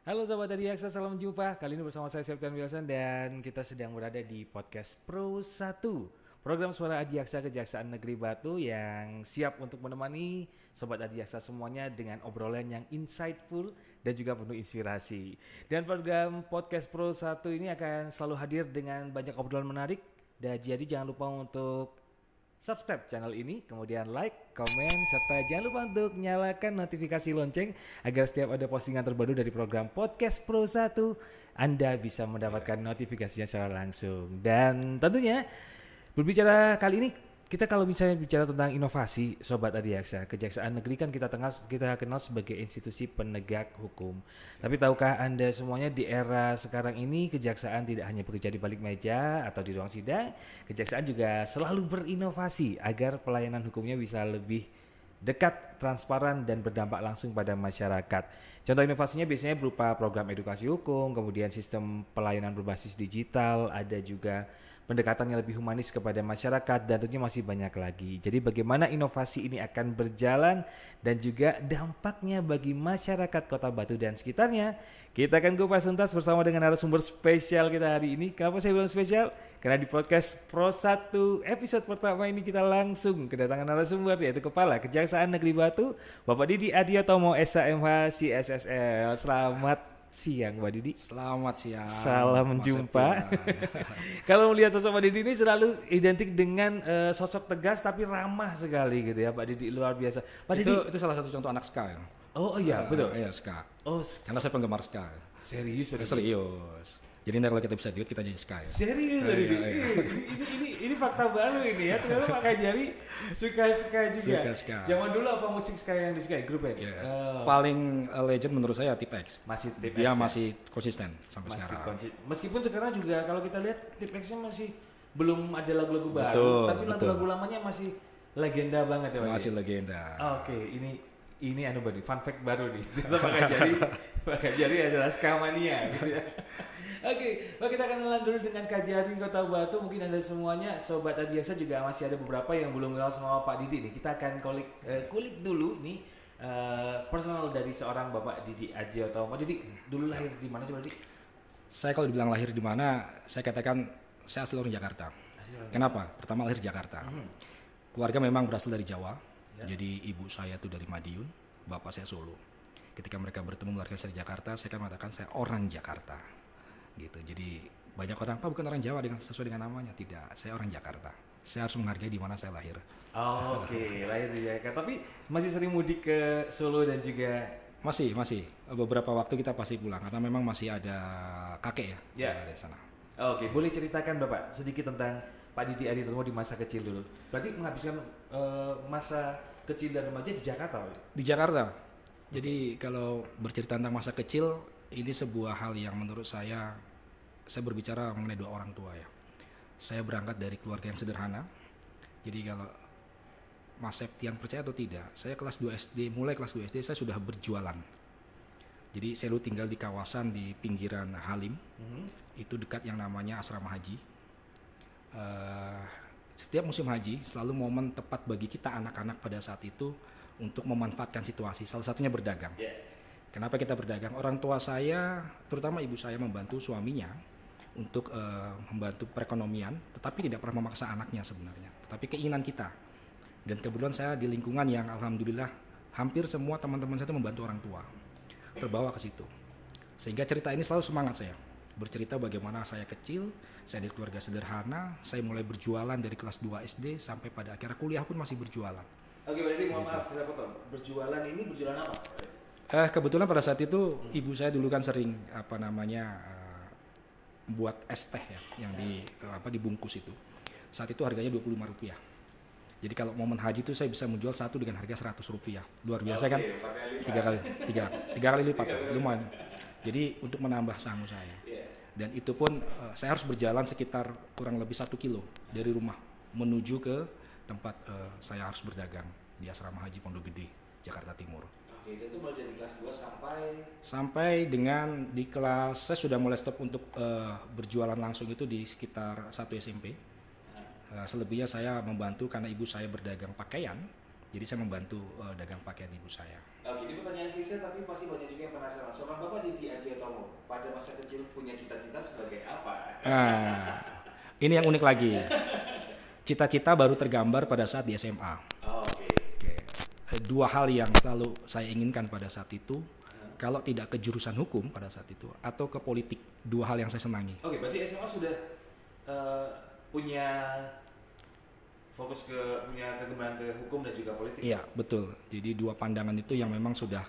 Halo Sobat Adiaksa, salam jumpa. Kali ini bersama saya Septian Wilson dan kita sedang berada di podcast Pro 1, program suara Adiaksa Kejaksaan Negeri Batu yang siap untuk menemani Sobat Adiaksa semuanya dengan obrolan yang insightful dan juga penuh inspirasi. Dan program podcast Pro 1 ini akan selalu hadir dengan banyak obrolan menarik. Dan jadi jangan lupa untuk subscribe channel ini, kemudian like, komen, serta jangan lupa untuk nyalakan notifikasi lonceng agar setiap ada postingan terbaru dari program Podcast Pro 1 Anda bisa mendapatkan notifikasinya secara langsung. Dan tentunya berbicara kali ini kita kalau misalnya bicara tentang inovasi Sobat Adiaksa, Kejaksaan Negeri kan kita kenal sebagai institusi penegak hukum. Tapi tahukah Anda semuanya di era sekarang ini Kejaksaan tidak hanya bekerja di balik meja atau di ruang sidang, Kejaksaan juga selalu berinovasi agar pelayanan hukumnya bisa lebih dekat, transparan, dan berdampak langsung pada masyarakat. Contoh inovasinya biasanya berupa program edukasi hukum, kemudian sistem pelayanan berbasis digital, ada juga pendekatan yang lebih humanis kepada masyarakat, dan tentunya masih banyak lagi. Jadi bagaimana inovasi ini akan berjalan dan juga dampaknya bagi masyarakat Kota Batu dan sekitarnya, kita akan kupas tuntas bersama dengan narasumber spesial kita hari ini. Kenapa saya bilang spesial? Karena di podcast Pro 1 episode pertama ini kita langsung kedatangan narasumber, yaitu Kepala Kejaksaan Negeri Batu, Bapak Didi Adiotomo SHMH CSSL. Selamat siang Pak Didi. Selamat siang. Salam jumpa. Kalau melihat sosok Pak Didi ini selalu identik dengan sosok tegas tapi ramah sekali gitu ya Pak Didi, luar biasa. Pak Didi Itu salah satu contoh anak ska ya. Oh iya betul. Iya ska. Oh Karena saya penggemar ska. serius Pak Didi? Serius. Jadi nanti kalau kita bisa duit kita nyanyi ska ya. Serius Pak Didi? Ini fakta baru ini ya. Ternyata Pak Kajari suka juga. Suka ska. Zaman dulu apa musik ska yang disukai grup ya? Iya. Paling legend menurut saya Tipex. Masih Tip Dia X ya? masih konsisten sampai Masih sekarang. meskipun sekarang juga kalau kita lihat Tip X-nya masih belum ada lagu-lagu baru, Betul, tapi lagu-lagu lamanya masih legenda banget ya Pak. Masih legenda. Oke, ini anu Badi, fun fact baru nih. Pak Kajari adalah skamania gitu ya. Oke, kita kenalan dulu dengan Kajari Kota Batu. Mungkin Anda semuanya Sobat Adiaksa juga masih ada beberapa yang belum kenal sama Pak Didi nih. Kita akan kulik dulu nih personal dari seorang Bapak Didi Adiotomo. Pak Didi dulu lahir di mana sih Pak Didi? Saya kalau dibilang lahir di mana, saya katakan saya asli orang Jakarta. Kenapa? Pertama lahir di Jakarta. Keluarga memang berasal dari Jawa. Jadi ibu saya tuh dari Madiun, bapak saya Solo. Ketika mereka bertemu melahirkan saya di Jakarta, saya kan mengatakan saya orang Jakarta. Gitu. Jadi banyak orang, Pak bukan orang Jawa dengan sesuai dengan namanya. Tidak, saya orang Jakarta. Saya harus menghargai di mana saya lahir. Oke, lahir di Jakarta. Tapi masih sering mudik ke Solo dan juga Masih. Beberapa waktu kita pasti pulang karena memang masih ada kakek ya di sana. Oke, boleh ceritakan Bapak sedikit tentang Pak Didi Adiotomo di masa kecil dulu. Berarti menghabiskan masa kecil dan remaja di Jakarta, Pak? Di Jakarta. Jadi kalau bercerita tentang masa kecil, ini sebuah hal yang menurut saya berbicara mengenai dua orang tua ya. Saya berangkat dari keluarga yang sederhana. Jadi kalau Mas Septian percaya atau tidak, saya mulai kelas 2 SD saya sudah berjualan. Jadi saya dulu tinggal di kawasan di pinggiran Halim, itu dekat yang namanya Asrama Haji. Setiap musim haji selalu momen tepat bagi kita anak-anak pada saat itu untuk memanfaatkan situasi, salah satunya berdagang. Kenapa kita berdagang? Orang tua saya, terutama ibu saya membantu suaminya untuk membantu perekonomian, tetapi tidak pernah memaksa anaknya sebenarnya, tetapi keinginan kita. Dan kebetulan saya di lingkungan yang alhamdulillah hampir semua teman-teman saya itu membantu orang tua, terbawa ke situ. Sehingga cerita ini selalu semangat saya, bercerita bagaimana saya kecil, saya dari keluarga sederhana, saya mulai berjualan dari kelas 2 SD sampai pada akhirnya kuliah pun masih berjualan. Oke, berarti mohon maaf saya potong. Berjualan apa? Kebetulan pada saat itu ibu saya dulu kan sering buat es teh ya, yang dibungkus itu. Saat itu harganya Rp25. Jadi kalau momen haji itu saya bisa menjual satu dengan harga Rp100. Luar biasa kan? Tiga kali lipat, lumayan. Jadi untuk menambah sangu saya. Dan itu pun saya harus berjalan sekitar kurang lebih 1 kilo dari rumah menuju ke tempat saya harus berdagang di Asrama Haji Pondok Gede, Jakarta Timur. Oke, itu mulai dari kelas 2 sampai dengan di kelas saya sudah mulai stop untuk berjualan langsung itu di sekitar 1 SMP. Selebihnya saya membantu karena ibu saya berdagang pakaian Jadi saya membantu dagang pakaian ibu saya. Oke, ini pertanyaan klise tapi pasti banyak juga yang penasaran. Seorang Bapak Didi Adiatomo pada masa kecil punya cita-cita sebagai apa? Ini yang unik lagi. Cita-cita baru tergambar pada saat di SMA. Oke. Dua hal yang selalu saya inginkan pada saat itu, kalau tidak ke jurusan hukum pada saat itu atau ke politik, dua hal yang saya senangi. Oke, berarti SMA sudah punya kegemaran ke hukum dan juga politik. Iya, betul. Jadi dua pandangan itu yang memang sudah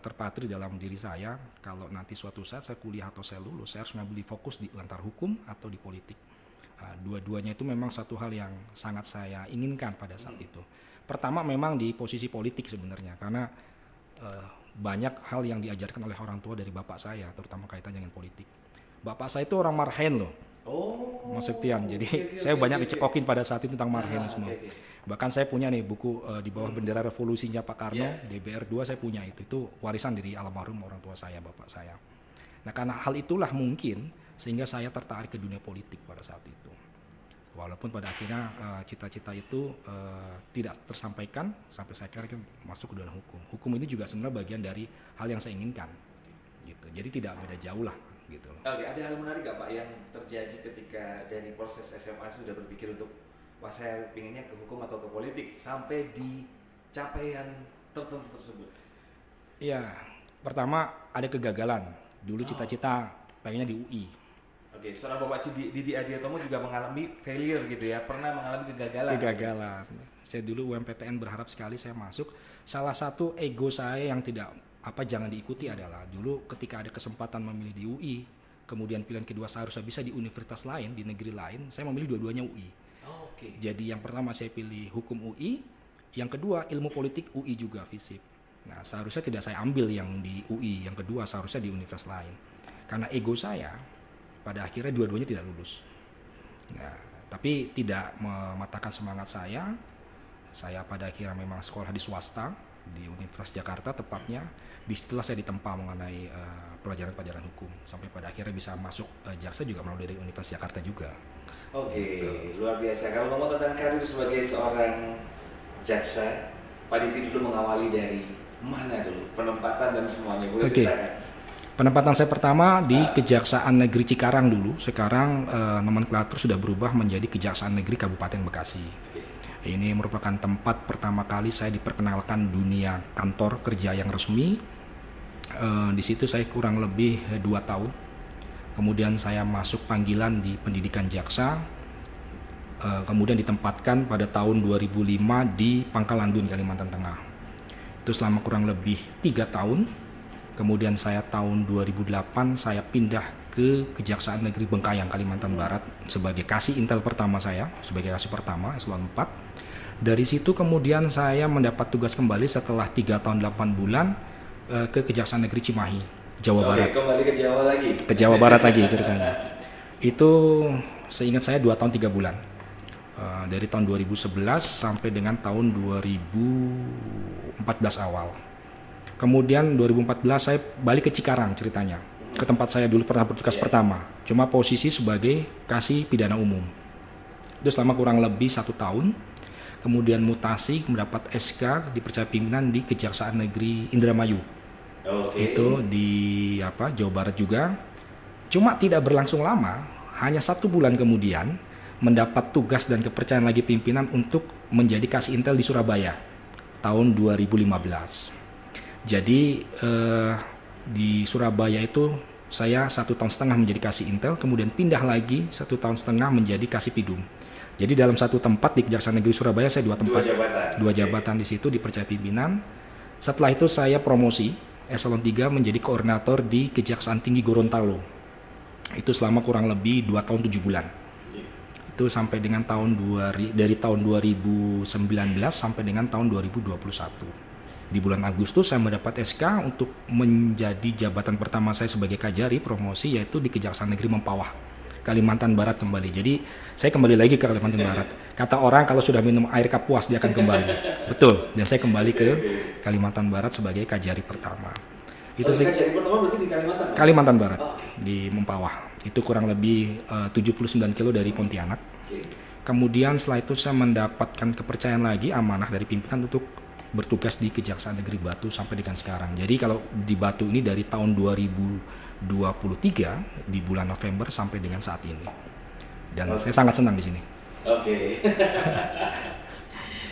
terpatri dalam diri saya. Kalau nanti suatu saat saya kuliah atau saya lulus, saya harus mengambil fokus di antara hukum atau di politik. Dua-duanya itu memang satu hal yang sangat saya inginkan pada saat itu. Pertama memang di posisi politik sebenarnya, karena banyak hal yang diajarkan oleh orang tua dari bapak saya, terutama kaitan dengan politik. Bapak saya itu orang Marhen loh. Mas Septian. Jadi saya banyak dicekokin pada saat itu tentang Marhenisme. Bahkan saya punya nih buku di bawah bendera revolusinya Pak Karno, DBR 2 saya punya itu. Itu warisan dari almarhum orang tua saya, bapak saya. Nah, karena hal itulah mungkin sehingga saya tertarik ke dunia politik pada saat itu. Walaupun pada akhirnya cita-cita itu tidak tersampaikan sampai saya akhirnya masuk ke dunia hukum. Hukum ini juga sebenarnya bagian dari hal yang saya inginkan. Gitu. Jadi tidak beda jauh lah. Gitu. Oke, ada hal menarik gak Pak yang terjadi ketika dari proses SMA sudah berpikir untuk wah saya pinginnya ke hukum atau ke politik sampai di capaian tertentu tersebut? Iya, pertama ada kegagalan. Dulu cita-cita pengennya di UI. Oke, seorang Bapak Didi Adiatomo juga mengalami failure gitu ya, pernah mengalami kegagalan. Saya dulu UMPTN berharap sekali saya masuk. Salah satu ego saya yang jangan diikuti adalah dulu ketika ada kesempatan memilih di UI, kemudian pilihan kedua seharusnya bisa di universitas lain, di negeri lain, saya memilih dua-duanya UI. Jadi yang pertama saya pilih hukum UI, yang kedua ilmu politik UI juga, FISIP. Nah, seharusnya tidak saya ambil yang di UI, yang kedua seharusnya di universitas lain. Karena ego saya, pada akhirnya dua-duanya tidak lulus. Nah, tapi tidak mematahkan semangat saya. Saya pada akhirnya memang sekolah di swasta, di Universitas Jakarta tepatnya. Disitulah saya ditempa mengenai pelajaran-pelajaran hukum. Sampai pada akhirnya bisa masuk jaksa juga melalui dari Universitas Jakarta juga. Oke, luar biasa. Kalau ngomong tentang karir sebagai seorang jaksa, Pak Didi dulu mengawali dari mana dulu? Penempatan dan semuanya, boleh ceritakan? Penempatan saya pertama di Kejaksaan Negeri Cikarang dulu. Sekarang nomenklatur sudah berubah menjadi Kejaksaan Negeri Kabupaten Bekasi. Ini merupakan tempat pertama kali saya diperkenalkan dunia kantor kerja yang resmi. Di situ saya kurang lebih 2 tahun. Kemudian saya masuk panggilan di pendidikan jaksa. Kemudian ditempatkan pada tahun 2005 di Pangkalan Bun, Kalimantan Tengah. Itu selama kurang lebih 3 tahun. Kemudian saya tahun 2008 saya pindah ke Kejaksaan Negeri Bengkayang, Kalimantan Barat sebagai kasih intel pertama saya, sebagai kasih pertama eselon 4. Dari situ kemudian saya mendapat tugas kembali setelah 3 tahun 8 bulan ke Kejaksaan Negeri Cimahi, Jawa Barat. Kembali ke Jawa lagi? Ke Jawa Barat lagi ceritanya. Itu seingat saya 2 tahun 3 bulan. Dari tahun 2011 sampai dengan tahun 2014 awal. Kemudian 2014 saya balik ke Cikarang ceritanya. Ke tempat saya dulu pernah bertugas pertama. Cuma posisi sebagai kasih pidana umum. Itu selama kurang lebih 1 tahun. Kemudian mutasi mendapat SK dipercaya pimpinan di Kejaksaan Negeri Indramayu. Itu di Jawa Barat juga. Cuma tidak berlangsung lama, hanya 1 bulan kemudian mendapat tugas dan kepercayaan lagi pimpinan untuk menjadi kasih intel di Surabaya tahun 2015. Jadi di Surabaya itu saya 1,5 tahun menjadi kasih intel, kemudian pindah lagi 1,5 tahun menjadi kasih pidum. Jadi dalam satu tempat di Kejaksaan Negeri Surabaya saya 2 tempat, 2 jabatan di situ dipercaya pimpinan. Setelah itu saya promosi eselon 3 menjadi koordinator di Kejaksaan Tinggi Gorontalo. Itu selama kurang lebih 2 tahun 7 bulan. Itu sampai dengan dari tahun 2019 sampai dengan tahun 2021. Di bulan Agustus saya mendapat SK untuk menjadi jabatan pertama saya sebagai Kajari promosi, yaitu di Kejaksaan Negeri Mempawah, Kalimantan Barat kembali. Jadi saya kembali lagi ke Kalimantan Barat. Kata orang kalau sudah minum air kapuas dia akan kembali. Betul. Dan saya kembali ke Kalimantan Barat sebagai Kajari pertama. Itu Kajari pertama berarti di Kalimantan? Kalimantan Barat, di Mempawah. Itu kurang lebih 79 kilo dari Pontianak. Kemudian setelah itu saya mendapatkan kepercayaan lagi, amanah dari pimpinan untuk bertugas di Kejaksaan Negeri Batu sampai dengan sekarang. Jadi kalau di Batu ini dari tahun 2023 di bulan November sampai dengan saat ini. Dan saya sangat senang di sini. Oke.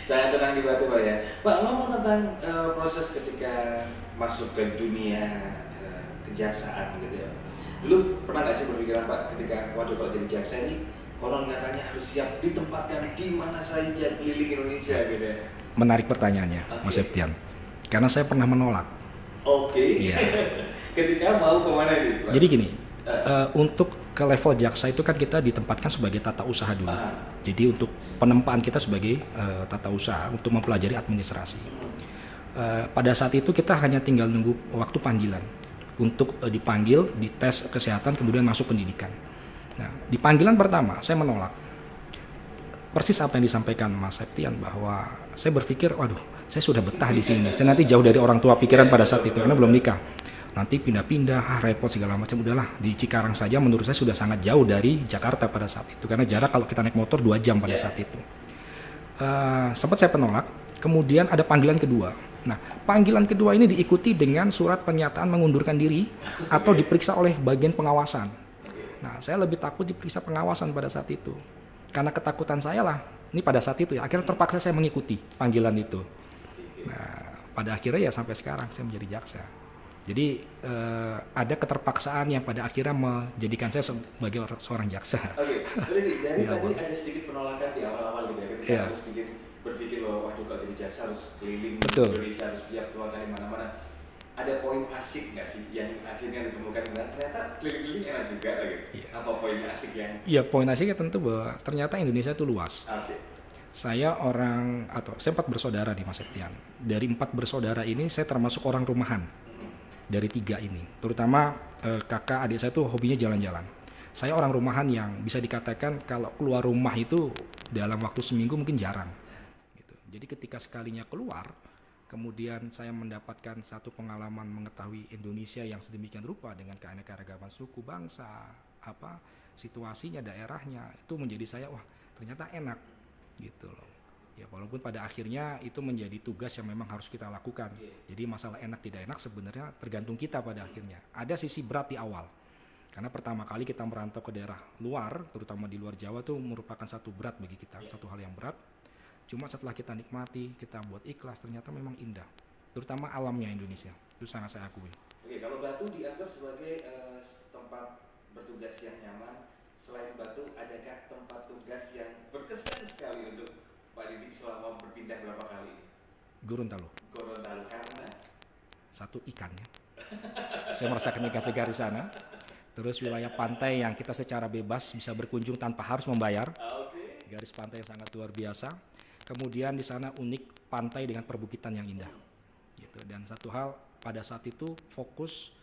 Sangat senang di Batu Pak ya. Pak, ngomong tentang proses ketika masuk ke dunia kejaksaan gitu ya. Dulu pernah nggak sih berpikiran Pak ketika waduh kalau jadi jaksa ini konon katanya harus siap ditempatkan di mana saja keliling Indonesia gitu ya. Menarik pertanyaannya, Mas Septian. Karena saya pernah menolak. Oke. Iya. Ketika mau kemana nih Pak? Jadi gini, untuk ke level jaksa itu kan kita ditempatkan sebagai tata usaha dulu. Jadi untuk penempaan kita sebagai tata usaha untuk mempelajari administrasi. Pada saat itu kita hanya tinggal nunggu waktu panggilan untuk dipanggil, dites kesehatan, kemudian masuk pendidikan. Nah, di panggilan pertama saya menolak. Persis apa yang disampaikan Mas Septian, bahwa saya berpikir, waduh, saya sudah betah di sini. Saya nanti jauh dari orang tua pikiran pada saat itu karena belum nikah. Nanti pindah-pindah, repot segala macam. Udahlah, di Cikarang saja menurut saya sudah sangat jauh dari Jakarta pada saat itu. Karena jarak kalau kita naik motor 2 jam pada saat itu. Sempat saya penolak. Kemudian ada panggilan kedua. Nah, panggilan kedua ini diikuti dengan surat pernyataan mengundurkan diri atau diperiksa oleh bagian pengawasan. Nah, saya lebih takut diperiksa pengawasan pada saat itu. Karena ketakutan saya lah, ini pada saat itu ya, akhirnya terpaksa saya mengikuti panggilan itu. Nah, pada akhirnya ya sampai sekarang saya menjadi jaksa. Jadi ada keterpaksaan yang pada akhirnya menjadikan saya sebagai seorang jaksa. Oke, dari tadi ada sedikit penolakan di awal-awal gitu ya, ketika harus berpikir bahwa waduh kalau jadi jaksa harus keliling Indonesia, harus siap keluarkan di mana-mana. Ada poin asik nggak sih yang akhirnya ditemukan, ternyata keliling-keliling enak juga gitu. Apa poin asik yang? Iya, poin asiknya tentu bahwa ternyata Indonesia itu luas. Saya 4 bersaudara di Mas Septian. Dari 4 bersaudara ini saya termasuk orang rumahan. Dari 3 ini, terutama kakak adik saya tuh hobinya jalan-jalan. Saya orang rumahan yang bisa dikatakan kalau keluar rumah itu dalam waktu seminggu mungkin jarang. Gitu. Jadi ketika sekalinya keluar, kemudian saya mendapatkan satu pengalaman mengetahui Indonesia yang sedemikian rupa dengan keanekaragaman suku, bangsa, situasinya, daerahnya, itu menjadi saya, wah ternyata enak gitu loh. Ya walaupun pada akhirnya itu menjadi tugas yang memang harus kita lakukan. Jadi masalah enak tidak enak sebenarnya tergantung kita pada akhirnya. Ada sisi berat di awal. Karena pertama kali kita merantau ke daerah luar, terutama di luar Jawa itu merupakan satu berat bagi kita, satu hal yang berat. Cuma setelah kita nikmati, kita buat ikhlas, ternyata memang indah. Terutama alamnya Indonesia. Itu sangat saya akui. Oke, kalau Batu dianggap sebagai tempat bertugas yang nyaman, selain Batu, adakah tempat tugas yang berkesan sekali untuk Pak Didik selama berpindah berapa kali ini? Gorontalo. Gorontalo karena? Satu, ikannya. Saya merasakan ikan segar di sana. Terus wilayah pantai yang kita secara bebas bisa berkunjung tanpa harus membayar. Garis pantai yang sangat luar biasa. Kemudian di sana unik pantai dengan perbukitan yang indah. Gitu. Dan satu hal, pada saat itu fokus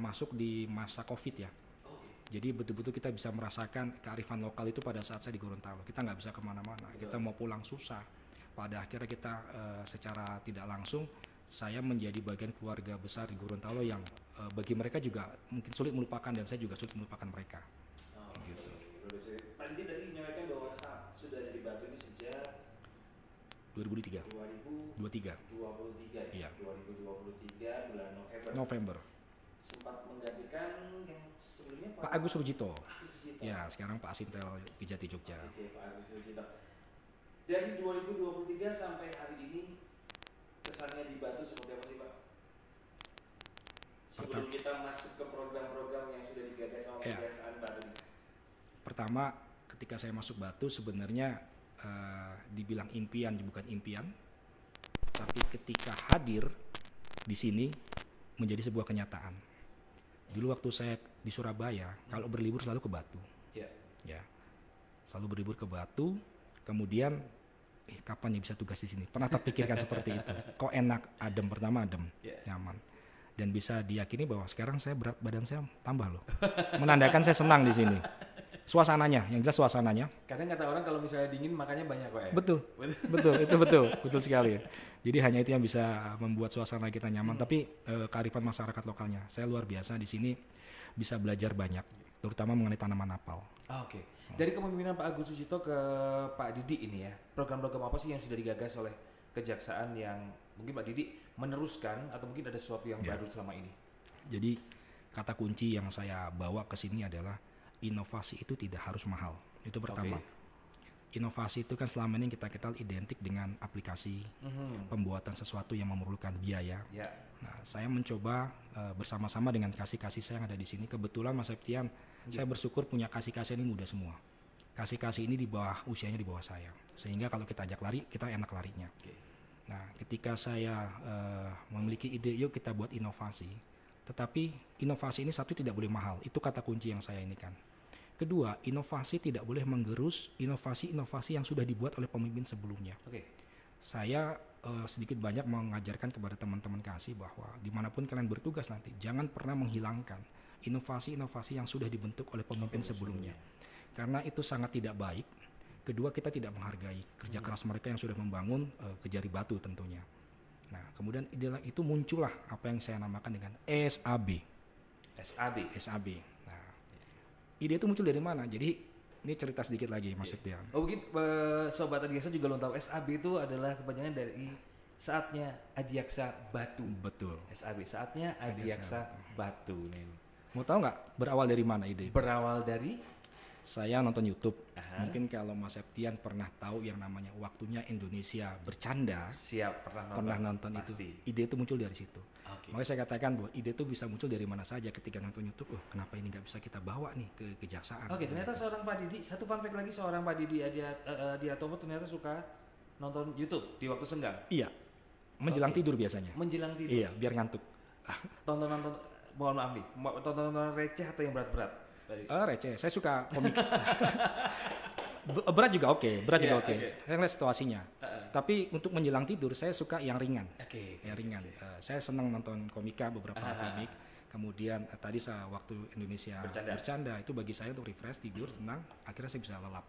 masuk di masa COVID ya. Jadi betul-betul kita bisa merasakan kearifan lokal itu pada saat saya di Gorontalo. Kita nggak bisa kemana-mana, kita mau pulang susah. Pada akhirnya kita secara tidak langsung, saya menjadi bagian keluarga besar di Gorontalo yang bagi mereka juga mungkin sulit melupakan, dan saya juga sulit melupakan mereka. Gitu. Pak Didi tadi menyampaikan bahwa sudah ada di Batu ini sejak 2023. 2023 ya? Iya. 2023 bulan November. Sempat menggantikan yang sebelumnya Pak Agus Rujito. Ya, sekarang Pak Asintel Pijati Jogja. Oke, Pak Agus Rujito. Dari 2023 sampai hari ini kesannya di Batu seperti apa sih Pak? Sebelum kita masuk ke program-program yang sudah digagas sama Kejaksaan Batu. Pertama, ketika saya masuk Batu sebenarnya dibilang impian, bukan impian. Tapi ketika hadir di sini menjadi sebuah kenyataan. Dulu waktu saya di Surabaya, kalau berlibur selalu ke Batu. Ya. Selalu berlibur ke Batu, kemudian kapan ya bisa tugas di sini? Pernah terpikirkan seperti itu. Kok enak, adem, pertama adem, nyaman. Dan bisa diyakini bahwa sekarang saya berat badan saya tambah loh. Menandakan saya senang di sini. Suasananya, yang jelas suasananya. Kadang kata orang kalau misalnya dingin makannya banyak Pak ya? Betul sekali. Jadi hanya itu yang bisa membuat suasana kita nyaman. Tapi kearifan masyarakat lokalnya, saya luar biasa di sini bisa belajar banyak, terutama mengenai tanaman apel. Oke. Dari kepemimpinan Pak Agus Susito ke Pak Didi ini ya, program-program apa sih yang sudah digagas oleh Kejaksaan yang mungkin Pak Didi meneruskan atau mungkin ada sesuatu yang baru selama ini? Jadi kata kunci yang saya bawa ke sini adalah inovasi itu tidak harus mahal. Itu pertama. Inovasi itu kan selama ini kita kenal identik dengan aplikasi, pembuatan sesuatu yang memerlukan biaya. Nah, saya mencoba bersama-sama dengan kasih-kasih saya yang ada di sini. Kebetulan Mas Septian, saya bersyukur punya kasih-kasih ini muda semua. Kasih-kasih ini di bawah usianya di bawah saya, sehingga kalau kita ajak lari, kita enak larinya. Nah, ketika saya memiliki ide, yuk kita buat inovasi. Tetapi inovasi ini satu tidak boleh mahal. Itu kata kunci yang saya ini kan. Kedua, inovasi tidak boleh menggerus inovasi-inovasi yang sudah dibuat oleh pemimpin sebelumnya. Saya sedikit banyak mengajarkan kepada teman-teman kasih bahwa dimanapun kalian bertugas nanti, jangan pernah menghilangkan inovasi-inovasi yang sudah dibentuk oleh pemimpin sebelumnya. Karena itu sangat tidak baik. Kedua, kita tidak menghargai kerja keras mereka yang sudah membangun Kejari Batu tentunya. Nah, kemudian itu muncullah apa yang saya namakan dengan SAB. Nah, ide itu muncul dari mana? Jadi ini cerita sedikit lagi Mas Septian. Oh mungkin Sobat Adiaksa juga belum tahu SAB itu adalah kepanjangan dari Saatnya Adiaksa Batu. Betul. SAB, Saatnya Adiaksa Batu. Mau tahu nggak berawal dari mana ide itu? Berawal dari? Saya nonton YouTube. Mungkin kalau Mas Septian pernah tahu yang namanya Waktunya Indonesia Bercanda. Siap, pernah nonton itu. Ide itu muncul dari situ. Makanya saya katakan bahwa ide itu bisa muncul dari mana saja ketika nonton YouTube. Oh, kenapa ini nggak bisa kita bawa nih ke kejaksaan? Ternyata seorang Pak Didi, satu fun fact lagi, seorang Pak Didi Adiatomo ternyata suka nonton YouTube di waktu senggang. Iya, menjelang tidur biasanya. Menjelang tidur? Iya, biar ngantuk. Tontonan, mohon maaf nih, tontonan receh atau yang berat-berat? Receh, saya suka komik. Berat juga oke. Saya lihat situasinya. Tapi untuk menjelang tidur saya suka yang ringan. Yang ringan. Saya senang nonton komika, beberapa komik. Kemudian tadi waktu Indonesia bercanda itu bagi saya untuk refresh, tidur, tenang. Akhirnya saya bisa lelap.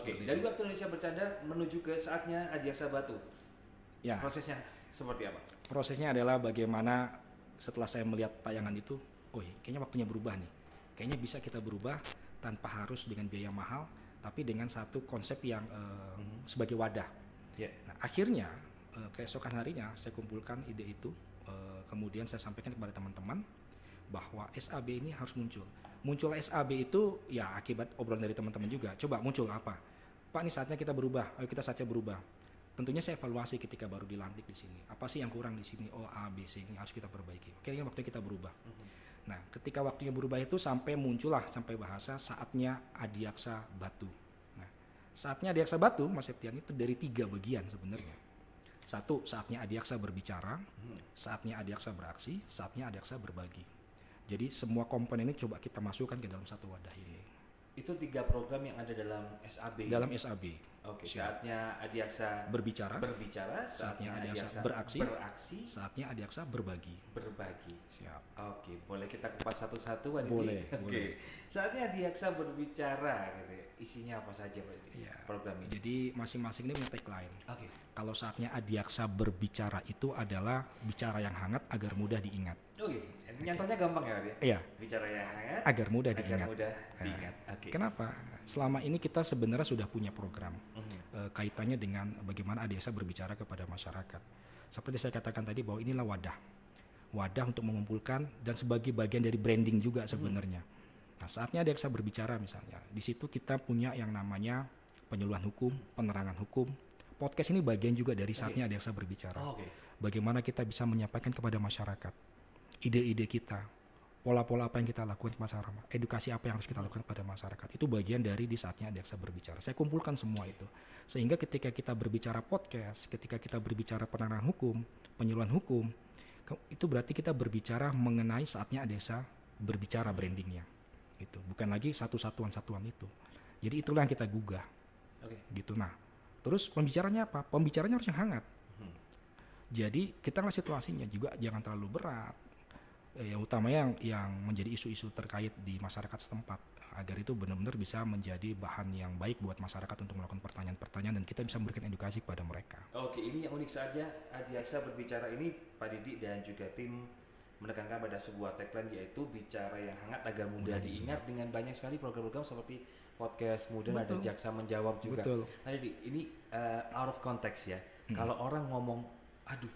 Dari Waktu Indonesia Bercanda menuju ke Saatnya Adiaksa Batu. Ya. Prosesnya seperti apa? Prosesnya adalah bagaimana setelah saya melihat tayangan itu, kayaknya waktunya berubah nih. Kayaknya bisa kita berubah tanpa harus dengan biaya mahal, tapi dengan satu konsep yang sebagai wadah. Nah, akhirnya keesokan harinya saya kumpulkan ide itu, kemudian saya sampaikan kepada teman-teman bahwa SAB ini harus muncul. Muncul SAB itu ya akibat obrolan dari teman-teman juga. Coba muncul apa? Pak, ini saatnya kita berubah. Ayo kita saatnya berubah. Tentunya saya evaluasi ketika baru dilantik di sini. Apa sih yang kurang di sini? Oh, A, B, C ini harus kita perbaiki. Oke, ini waktunya kita berubah. Nah, ketika waktunya berubah itu sampai bahasa Saatnya Adiaksa Batu. Nah, Saatnya Adiaksa Batu, Mas Septian, itu dari 3 bagian sebenarnya. Satu, saatnya Adiaksa berbicara, saatnya Adiaksa beraksi, saatnya Adiaksa berbagi. Jadi semua komponen ini coba kita masukkan ke dalam satu wadah ini. Itu 3 program yang ada dalam SAB. Dalam SAB. Saatnya Adiaksa berbicara, saatnya Adiaksa beraksi, saatnya Adiaksa berbagi. Siap. Boleh kita kupas satu-satu, Pak Didi? Boleh. Saatnya Adiaksa berbicara, gitu. Isinya apa saja, Pak Didi? Program ini. Jadi masing-masing ini punya tagline. Kalau saatnya Adiaksa berbicara itu adalah bicara yang hangat agar mudah diingat. Nyantolnya gampang ya, Pak Didi? Iya. Bicara yang hangat agar mudah diingat. Kenapa? Selama ini kita sebenarnya sudah punya program kaitannya dengan bagaimana Adiaksa berbicara kepada masyarakat. Seperti saya katakan tadi bahwa inilah wadah untuk mengumpulkan dan sebagai bagian dari branding juga sebenarnya. Nah, saatnya Adiaksa berbicara misalnya. Di situ kita punya yang namanya penyuluhan hukum, penerangan hukum. Podcast ini bagian juga dari saatnya Adiaksa berbicara. Bagaimana kita bisa menyampaikan kepada masyarakat ide-ide kita, pola-pola apa yang kita lakukan ke masyarakat, edukasi apa yang harus kita lakukan pada masyarakat. Itu bagian dari di Saatnya Adiaksa berbicara. Saya kumpulkan semua itu. Sehingga ketika kita berbicara podcast, ketika kita berbicara penerangan hukum, penyuluhan hukum, itu berarti kita berbicara mengenai Saatnya Adiaksa berbicara brandingnya. Gitu. Bukan lagi satu satuan-satuan itu. Jadi itulah yang kita gugah. Gitu. Nah, terus pembicaranya apa? Pembicaranya harus yang hangat. Jadi kita lihat situasinya juga jangan terlalu berat. Yang utamanya yang menjadi isu-isu terkait di masyarakat setempat agar itu benar-benar bisa menjadi bahan yang baik buat masyarakat untuk melakukan pertanyaan-pertanyaan dan kita bisa memberikan edukasi kepada mereka. Ini yang unik saja Adiaksa berbicara ini, Pak Didi dan juga tim menekankan pada sebuah tagline yaitu bicara yang hangat agar mudah diingat dengan banyak sekali program-program seperti podcast, kemudian ada jaksa menjawab juga. Nah, jadi ini out of context ya. Kalau orang ngomong, aduh,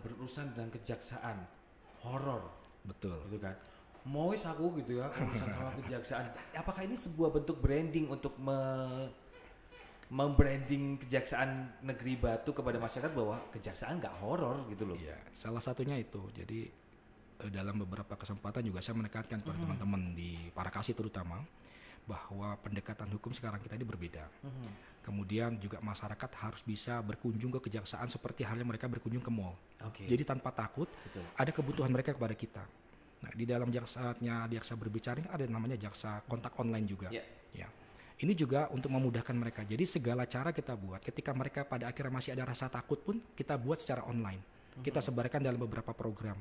berurusan dengan kejaksaan, horor, betul, gitu kan. Mau aku gitu ya, urusan sama kejaksaan. Apakah ini sebuah bentuk branding untuk membranding Kejaksaan Negeri Batu kepada masyarakat bahwa kejaksaan nggak horor gitu loh? Iya, salah satunya itu. Jadi dalam beberapa kesempatan juga saya menekankan kepada teman-teman di Parakasi terutama bahwa pendekatan hukum sekarang kita ini berbeda. Kemudian juga masyarakat harus bisa berkunjung ke kejaksaan seperti halnya mereka berkunjung ke mall. Jadi tanpa takut, ada kebutuhan mereka kepada kita. Nah, di dalam jaksa berbicara ini ada namanya jaksa kontak online juga. Ya. Ini juga untuk memudahkan mereka. Jadi segala cara kita buat ketika mereka pada akhirnya masih ada rasa takut pun kita buat secara online. Kita sebarkan dalam beberapa program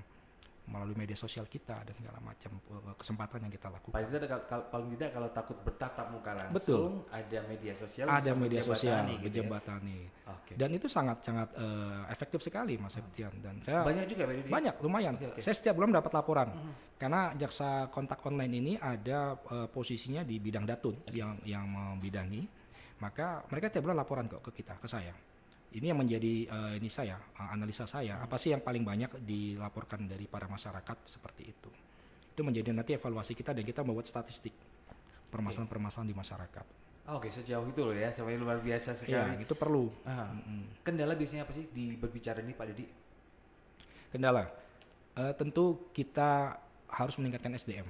melalui media sosial kita dan segala macam kesempatan yang kita lakukan. Paling tidak kalau takut bertatap muka langsung, ada media sosial. Ada media sosial menjembatani. Dan itu sangat efektif sekali, Mas Septian. Dan saya banyak juga banyak, lumayan. Saya setiap bulan dapat laporan. Karena jaksa kontak online ini ada posisinya di bidang datun yang membidangi. Maka mereka tiap bulan laporan kok ke kita, ke saya. Ini yang menjadi analisa saya, apa sih yang paling banyak dilaporkan dari para masyarakat seperti itu. Itu menjadi nanti evaluasi kita dan kita membuat statistik permasalahan-permasalahan di masyarakat. Sejauh itu loh ya, sampai luar biasa sekali. Ya, itu perlu. Kendala biasanya apa sih di berbicara ini Pak Dedi? Kendala, tentu kita harus meningkatkan SDM.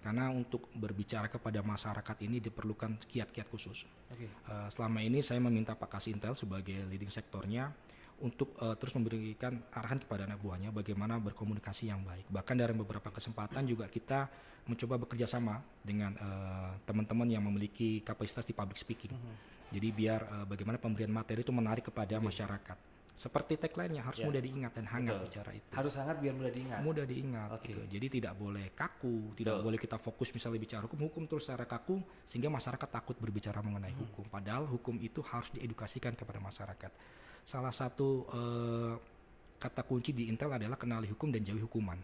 Karena untuk berbicara kepada masyarakat ini diperlukan kiat-kiat khusus. Selama ini saya meminta Pak Kasintel sebagai leading sektornya untuk terus memberikan arahan kepada anak buahnya bagaimana berkomunikasi yang baik. Bahkan dari beberapa kesempatan juga kita mencoba bekerja sama dengan teman-teman yang memiliki kapasitas di public speaking. Jadi biar bagaimana pemberian materi itu menarik kepada masyarakat. Seperti tagline-nya harus mudah diingat dan hangat bicara itu. Harus hangat biar mudah diingat. Mudah diingat. Gitu. Jadi tidak boleh kaku, tidak boleh kita fokus misalnya bicara hukum terus secara kaku sehingga masyarakat takut berbicara mengenai hukum. Padahal hukum itu harus diedukasikan kepada masyarakat. Salah satu kata kunci di Intel adalah kenali hukum dan jauhi hukuman.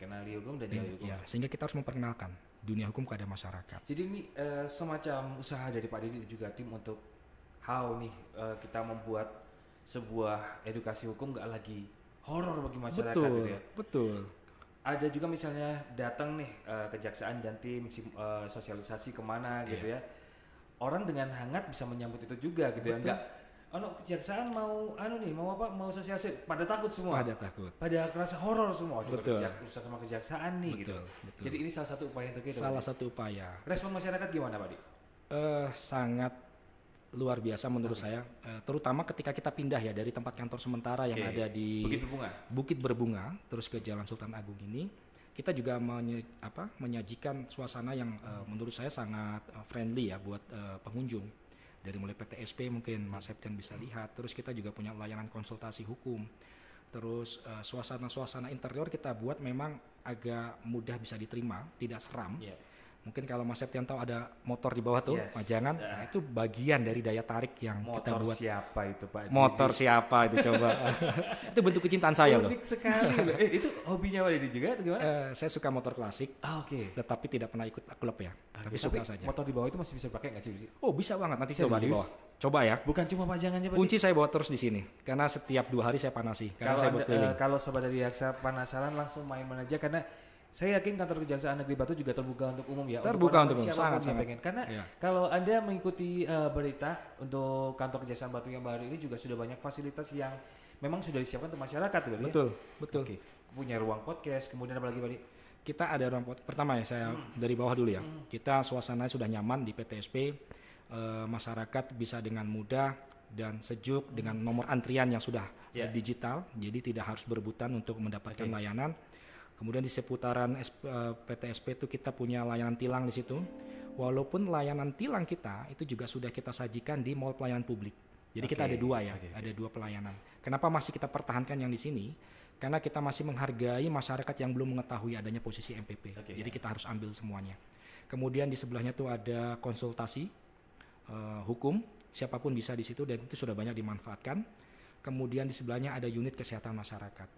Kenali hukum dan jauhi hukum. Ya, sehingga kita harus memperkenalkan dunia hukum kepada masyarakat. Jadi ini semacam usaha dari Pak Dedi juga tim untuk kita membuat sebuah edukasi hukum nggak lagi horor bagi masyarakat. Gitu ya. Betul. Ada juga misalnya datang nih kejaksaan dan tim sosialisasi kemana gitu ya. Orang dengan hangat bisa menyambut itu juga gitu ya. Enggak, kejaksaan mau sosialisasi, pada takut semua. Pada kerasa horor semua. Juga sama kejaksaan nih gitu. Jadi ini salah satu upaya untuk itu. Salah satu upaya. Respon masyarakat gimana Pak Di? Sangat luar biasa menurut saya, terutama ketika kita pindah ya dari tempat kantor sementara yang ada di Bukit Berbunga terus ke Jalan Sultan Agung ini, kita juga menyajikan suasana yang menurut saya sangat friendly ya buat pengunjung. Dari mulai PTSP mungkin Mas Septian bisa lihat, terus kita juga punya layanan konsultasi hukum. Terus suasana interior kita buat memang agak mudah bisa diterima, tidak seram. Mungkin kalau Mas Septian tahu ada motor di bawah tuh, pajangan, nah itu bagian dari daya tarik yang kita buat. Motor siapa itu Pak? Motor siapa itu coba? Itu bentuk kecintaan saya loh. Unik sekali loh. Itu hobinya Pak Dedi juga atau gimana? Saya suka motor klasik, tetapi tidak pernah ikut klub ya. Tapi suka saja. Motor di bawah itu masih bisa pakai nggak sih? Oh bisa banget, nanti coba di bawah. Coba ya. Bukan cuma pajangannya Pak. Kunci saya bawa terus di sini, karena setiap 2 hari saya panasi. Karena saya buat keliling. Kalau Sobat Adiaksa penasaran langsung main aja karena saya yakin kantor Kejaksaan Negeri Batu juga terbuka untuk umum ya. Terbuka untuk umum, sangat. Karena kalau Anda mengikuti berita untuk kantor Kejaksaan Batu yang baru ini juga sudah banyak fasilitas yang memang sudah disiapkan untuk masyarakat. Betul. Punya ruang podcast, kemudian apa lagi Pak Di? Kita ada ruang podcast. Pertama ya, saya dari bawah dulu ya. Kita suasananya sudah nyaman di PTSP. Masyarakat bisa dengan mudah dan sejuk dengan nomor antrian yang sudah digital. Jadi tidak harus berebutan untuk mendapatkan layanan. Kemudian di seputaran PTSP itu kita punya layanan tilang di situ. Walaupun layanan tilang kita itu juga sudah kita sajikan di mall pelayanan publik. Jadi kita ada 2 ya, ada 2 pelayanan. Kenapa masih kita pertahankan yang di sini? Karena kita masih menghargai masyarakat yang belum mengetahui adanya posisi MPP. Jadi kita harus ambil semuanya. Kemudian di sebelahnya tuh ada konsultasi hukum, siapapun bisa di situ dan itu sudah banyak dimanfaatkan. Kemudian di sebelahnya ada unit kesehatan masyarakat.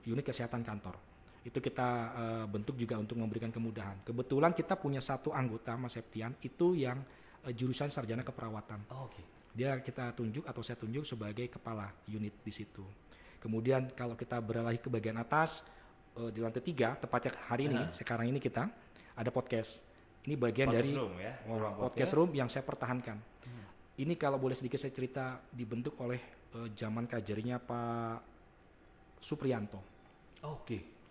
unit kesehatan kantor. Itu kita bentuk juga untuk memberikan kemudahan. Kebetulan kita punya satu anggota Mas Septian itu yang jurusan sarjana keperawatan. Dia kita tunjuk atau saya tunjuk sebagai kepala unit di situ. Kemudian kalau kita beralih ke bagian atas di lantai 3, tepatnya hari ini, sekarang ini kita ada podcast. Ini bagian podcast dari room, ya? podcast room yang saya pertahankan. Ini kalau boleh sedikit saya cerita, dibentuk oleh zaman kajarinya Pak Supriyanto.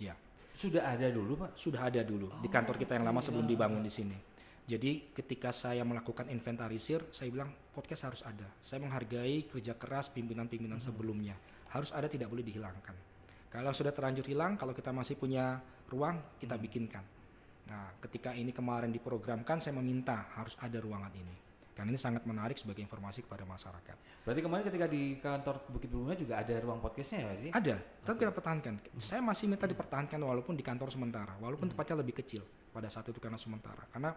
Ya. Sudah ada dulu, Pak? Sudah ada dulu di kantor kita yang lama sebelum dibangun di sini. Jadi ketika saya melakukan inventarisir, saya bilang podcast harus ada. Saya menghargai kerja keras pimpinan-pimpinan sebelumnya. Harus ada, tidak boleh dihilangkan. Kalau sudah terlanjur hilang, kalau kita masih punya ruang, kita bikinkan. Nah, ketika ini kemarin diprogramkan, saya meminta harus ada ruangan ini. Karena ini sangat menarik sebagai informasi kepada masyarakat. Berarti kemarin ketika di kantor Bukit Berbunga juga ada ruang podcastnya ya, Pak? Ada, tetap kita pertahankan. Saya masih minta dipertahankan walaupun di kantor sementara, walaupun tempatnya lebih kecil pada saat itu karena sementara. Karena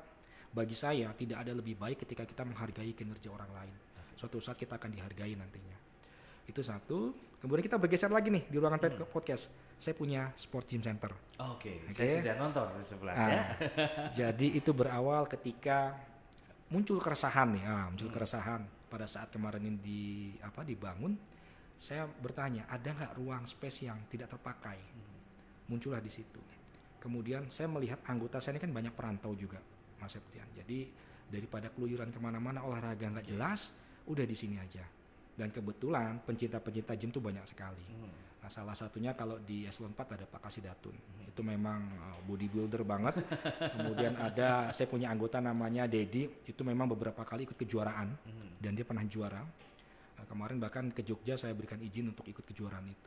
bagi saya tidak ada lebih baik ketika kita menghargai kinerja orang lain. Suatu saat kita akan dihargai nantinya. Itu satu. Kemudian kita bergeser lagi nih di ruangan podcast. Saya punya sport gym center. Saya sudah nonton di sebelah ya. Jadi itu berawal ketika muncul keresahan nih, muncul keresahan pada saat kemarin ini dibangun. Saya bertanya, ada nggak ruang space yang tidak terpakai? Muncullah di situ. Kemudian saya melihat anggota saya ini kan banyak perantau juga, Mas Septian. Jadi daripada keluyuran kemana-mana olahraga nggak jelas, udah di sini aja. Dan kebetulan pencinta-pencinta gym tuh banyak sekali. Nah, salah satunya kalau di Eselon 4 ada Pak Kasidatun. Itu memang bodybuilder banget. Kemudian ada, saya punya anggota namanya Dedi, itu memang beberapa kali ikut kejuaraan dan dia pernah juara. Kemarin bahkan ke Jogja saya berikan izin untuk ikut kejuaraan itu.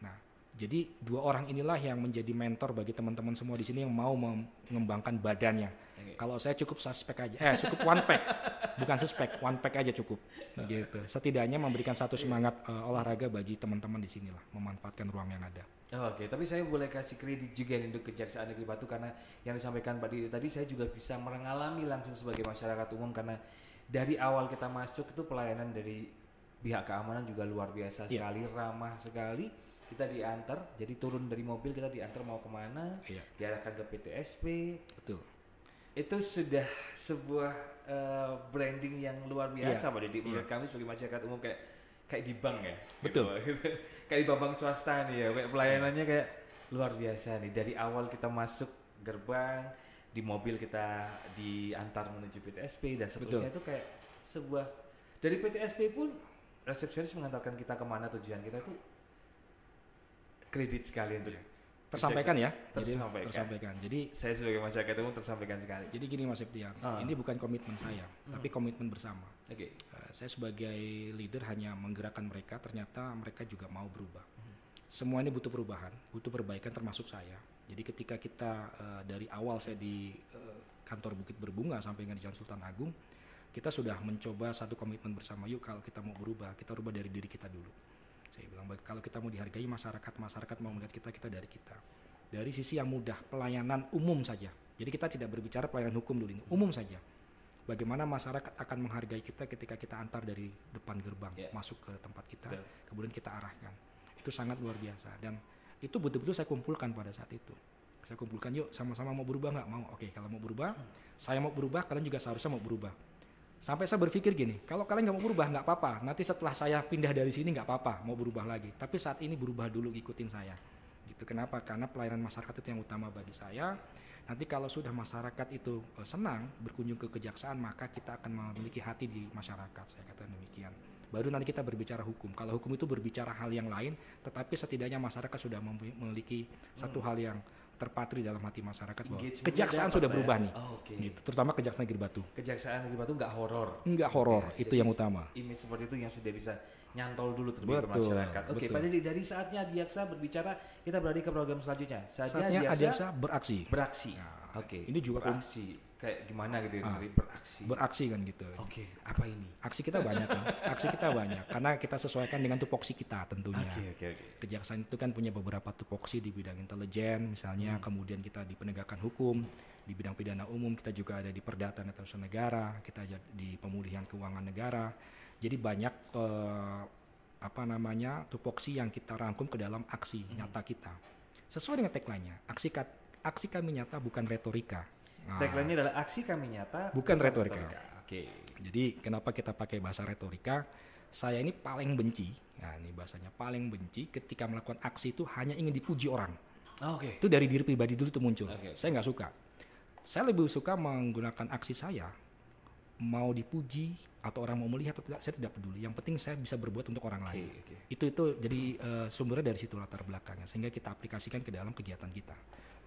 Nah, jadi dua orang inilah yang menjadi mentor bagi teman-teman semua di sini yang mau mengembangkan badannya. Kalau saya cukup suspek aja, cukup one pack, bukan suspek, one pack aja cukup. Gitu. Setidaknya memberikan satu semangat olahraga bagi teman-teman di sini lah, memanfaatkan ruang yang ada. Tapi saya boleh kasih kredit juga nih untuk Kejaksaan Negeri Batu karena yang disampaikan Pak Didi tadi saya juga bisa mengalami langsung sebagai masyarakat umum karena dari awal kita masuk itu pelayanan dari pihak keamanan juga luar biasa sekali, ramah sekali. Kita diantar, jadi turun dari mobil kita diantar mau kemana, diarahkan ke PTSP. Betul. Itu sudah sebuah branding yang luar biasa Pak Didi. Menurut kami sebagai masyarakat umum kayak di bank ya. Betul. Gitu. Kayak di bank swasta nih ya, kayak pelayanannya kayak luar biasa nih. Dari awal kita masuk gerbang, di mobil kita diantar menuju PTSP dan seterusnya. Itu kayak sebuah, dari PTSP pun resepsionis mengantarkan kita kemana tujuan kita itu kredit sekali untuk tersampaikan ya. Tersampaikan. Jadi saya sebagai masyarakat umum tersampaikan sekali. Jadi gini Mas Septian, ini bukan komitmen saya, tapi komitmen bersama. Saya sebagai leader hanya menggerakkan mereka, ternyata mereka juga mau berubah. Semua ini butuh perubahan, butuh perbaikan termasuk saya. Jadi ketika kita dari awal saya di kantor Bukit Berbunga sampai dengan di Jalan Sultan Agung, kita sudah mencoba satu komitmen bersama, yuk kalau kita mau berubah, kita rubah dari diri kita dulu. Saya bilang, kalau kita mau dihargai masyarakat mau melihat kita dari kita. Dari sisi yang mudah, pelayanan umum saja. Jadi kita tidak berbicara pelayanan hukum dulu, umum saja. Bagaimana masyarakat akan menghargai kita ketika kita antar dari depan gerbang masuk ke tempat kita, kemudian kita arahkan. Itu sangat luar biasa dan itu betul-betul saya kumpulkan pada saat itu. Saya kumpulkan, yuk sama-sama mau berubah nggak? Mau. Oke, kalau mau berubah, saya mau berubah, kalian juga seharusnya mau berubah. Sampai saya berpikir gini, kalau kalian nggak mau berubah nggak apa-apa, nanti setelah saya pindah dari sini nggak apa-apa, mau berubah lagi. Tapi saat ini berubah dulu, ikutin saya. Gitu. Kenapa? Karena pelayanan masyarakat itu yang utama bagi saya. Nanti kalau sudah masyarakat itu senang berkunjung ke kejaksaan, maka kita akan memiliki hati di masyarakat. Saya katakan demikian. Baru nanti kita berbicara hukum. Kalau hukum itu berbicara hal yang lain, tetapi setidaknya masyarakat sudah memiliki satu hal yang terpatri dalam hati masyarakat bahwa kejaksaan sudah berubah nih. Gitu. Terutama Kejaksaan Negeri Batu. Kejaksaan Negeri Batu nggak horor. Nggak horor, itu yang utama. Image seperti itu yang sudah bisa nyantol dulu terlebih ke masyarakat. Pak Didi, dari saatnya Adiaksa berbicara, kita beralih ke program selanjutnya. Saatnya Adiaksa beraksi. Nah, ini juga beraksi. Kayak gimana gitu beraksi kan gitu. Apa ini? Aksi kita banyak kan. Aksi kita banyak karena kita sesuaikan dengan tupoksi kita tentunya. Kejaksaan itu kan punya beberapa tupoksi di bidang intelijen misalnya, kemudian kita di penegakan hukum, di bidang pidana umum, kita juga ada di perdata dan tata negara, kita ada di pemulihan keuangan negara. Jadi banyak tupoksi yang kita rangkum ke dalam aksi nyata kita. Sesuai dengan tagline-nya, aksi kami nyata bukan retorika. Tagline-nya adalah aksi kami nyata bukan retorika. Oke. Jadi kenapa kita pakai bahasa retorika? Saya ini paling benci, nah ini bahasanya paling benci ketika melakukan aksi itu hanya ingin dipuji orang. Oke. Itu dari diri pribadi dulu itu muncul. Okay. Saya nggak suka. Saya lebih suka menggunakan aksi saya, mau dipuji atau orang mau melihat atau tidak, saya tidak peduli. Yang penting saya bisa berbuat untuk orang lain. Okay. Itu jadi sumbernya dari situ latar belakangnya, sehingga kita aplikasikan ke dalam kegiatan kita.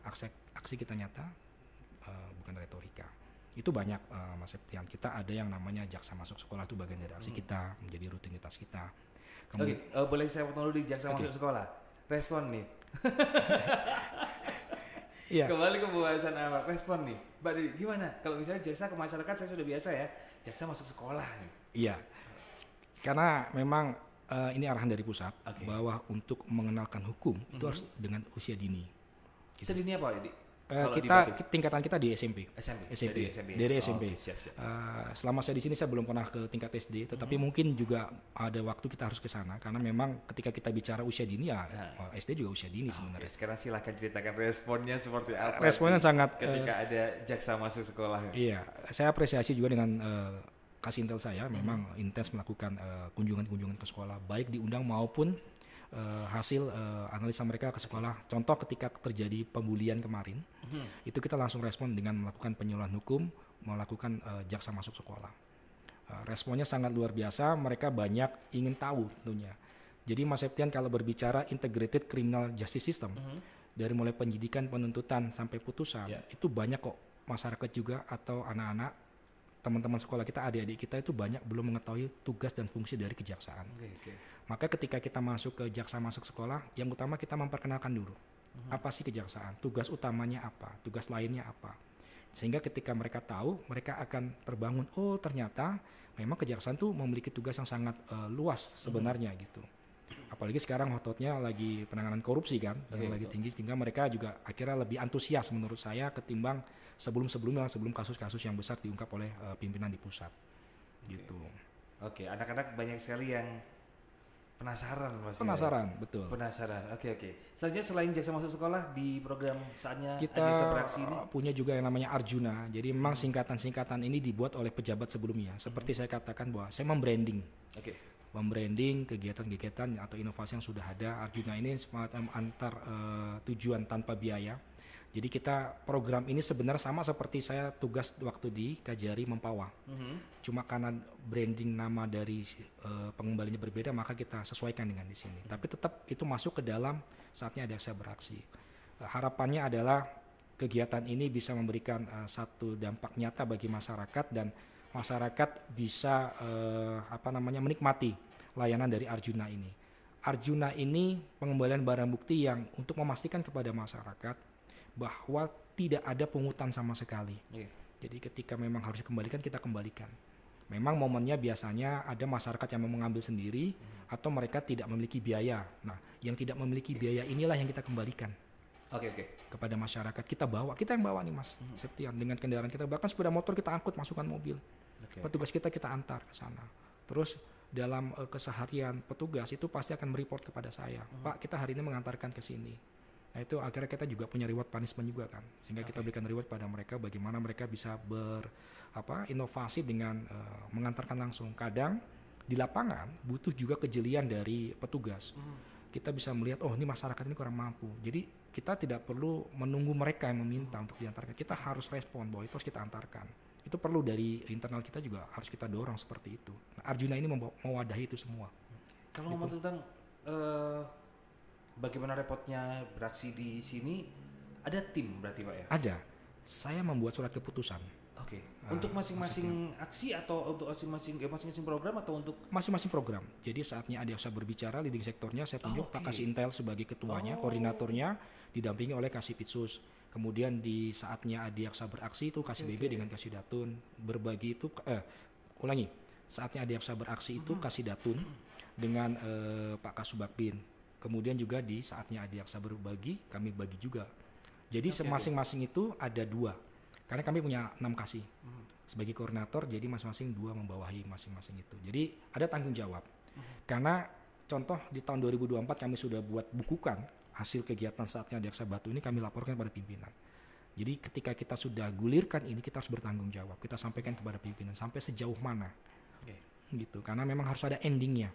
Aksi kita nyata, bukan retorika. Itu banyak Mas Septian. Kita ada yang namanya jaksa masuk sekolah, itu bagian dari aksi kita, menjadi rutinitas kita. Kemudian, boleh saya potong dulu di jaksa masuk sekolah? Respon nih. Iya. Kembali ke pembahasan awal, respon nih. Mbak Didi, gimana? Kalau misalnya jaksa ke masyarakat saya sudah biasa ya, jaksa masuk sekolah nih. Iya. Karena memang ini arahan dari pusat bahwa untuk mengenalkan hukum itu harus dengan usia dini. Gitu. Sedini apa, Didi? Tingkatan kita di SMP. Dari SMP. Okay, siap. Selama saya di sini saya belum pernah ke tingkat SD, tetapi mungkin juga ada waktu kita harus ke sana karena memang ketika kita bicara usia dini ya SD juga usia dini sebenarnya. Sekarang silakan ceritakan responnya seperti apa. Responnya sangat ketika ada jaksa masuk sekolah. Iya, saya apresiasi juga dengan Kasintel saya memang intens melakukan kunjungan-kunjungan ke sekolah, baik diundang maupun hasil analisa mereka ke sekolah. Contoh ketika terjadi pembulian kemarin, itu kita langsung respon dengan melakukan penyuluhan hukum, melakukan jaksa masuk sekolah. Responnya sangat luar biasa, mereka banyak ingin tahu tentunya. Jadi Mas Septian kalau berbicara integrated criminal justice system, dari mulai penyidikan, penuntutan sampai putusan, itu banyak kok masyarakat juga atau anak-anak teman-teman sekolah kita, adik-adik kita itu banyak belum mengetahui tugas dan fungsi dari kejaksaan. Maka ketika kita masuk ke jaksa masuk sekolah, yang utama kita memperkenalkan dulu. Apa sih kejaksaan? Tugas utamanya apa? Tugas lainnya apa? Sehingga ketika mereka tahu, mereka akan terbangun, oh ternyata memang kejaksaan tuh memiliki tugas yang sangat luas sebenarnya gitu. Apalagi sekarang hototnya lagi penanganan korupsi kan, yang lagi tinggi, sehingga mereka juga akhirnya lebih antusias menurut saya ketimbang sebelum kasus-kasus yang besar diungkap oleh pimpinan di pusat. Gitu. Oke, anak-anak banyak sekali yang penasaran Mas. Betul. Penasaran. Oke. Selanjutnya selain jaksa masuk sekolah di program saatnya kita beraksi ini punya juga yang namanya Arjuna. Jadi memang singkatan-singkatan ini dibuat oleh pejabat sebelumnya. Seperti saya katakan bahwa saya membranding. Membranding kegiatan-kegiatan atau inovasi yang sudah ada. Arjuna ini semacam antar tujuan tanpa biaya. Jadi kita program ini sebenarnya sama seperti saya tugas waktu di Kajari Mempawah. Cuma karena branding nama dari pengembalinya berbeda, maka kita sesuaikan dengan di sini. Tapi tetap itu masuk ke dalam saatnya ada saya beraksi. Harapannya adalah kegiatan ini bisa memberikan satu dampak nyata bagi masyarakat dan masyarakat bisa menikmati layanan dari Arjuna ini. Arjuna ini pengembalian barang bukti yang untuk memastikan kepada masyarakat bahwa tidak ada pungutan sama sekali. Jadi ketika memang harus dikembalikan, kita kembalikan. Memang momennya biasanya ada masyarakat yang mau mengambil sendiri atau mereka tidak memiliki biaya. Nah, yang tidak memiliki biaya inilah yang kita kembalikan. Kepada masyarakat kita yang bawa nih Mas Septian, dengan kendaraan kita, bahkan sepeda motor kita angkut masukkan mobil. Petugas kita antar ke sana. Terus dalam keseharian petugas itu pasti akan mereport kepada saya, Pak kita hari ini mengantarkan ke sini. Nah itu akhirnya kita juga punya reward punishment juga kan, sehingga kita berikan reward pada mereka bagaimana mereka bisa inovasi dengan mengantarkan langsung. Kadang di lapangan butuh juga kejelian dari petugas. Kita bisa melihat ini masyarakat ini kurang mampu. Jadi kita tidak perlu menunggu mereka yang meminta untuk diantarkan. Kita harus respon bahwa itu harus kita antarkan. Itu perlu dari internal kita juga harus kita dorong seperti itu. Nah, Arjuna ini mewadahi itu semua. Kalau ngomong tentang bagaimana repotnya beraksi di sini, ada tim berarti Pak ya? Ada. Saya membuat surat keputusan. Untuk masing-masing aksi atau untuk masing-masing program atau untuk? Masing-masing program. Jadi saatnya Adiaksa berbicara, leading sektornya saya tunjuk Pak Kasih Intel sebagai ketuanya, koordinatornya, didampingi oleh Kasih Pitsus. Kemudian di saatnya Adiaksa beraksi itu Kasih BB dengan Kasih Datun. Berbagi itu, saatnya Adiaksa beraksi itu Kasih Datun dengan Pak Kasubagpin. Kemudian juga di saatnya Adiaksa berbagi, kami bagi juga. Jadi masing-masing itu ada 2. Karena kami punya 6 kasih. Sebagai koordinator, jadi masing-masing 2 membawahi masing-masing itu. Jadi ada tanggung jawab. Karena Contoh di tahun 2024 kami sudah buat bukukan hasil kegiatan saatnya Adiaksa Batu ini, kami laporkan kepada pimpinan. Jadi ketika kita sudah gulirkan ini, kita harus bertanggung jawab. Kita sampaikan kepada pimpinan sampai sejauh mana, gitu. Karena memang harus ada endingnya.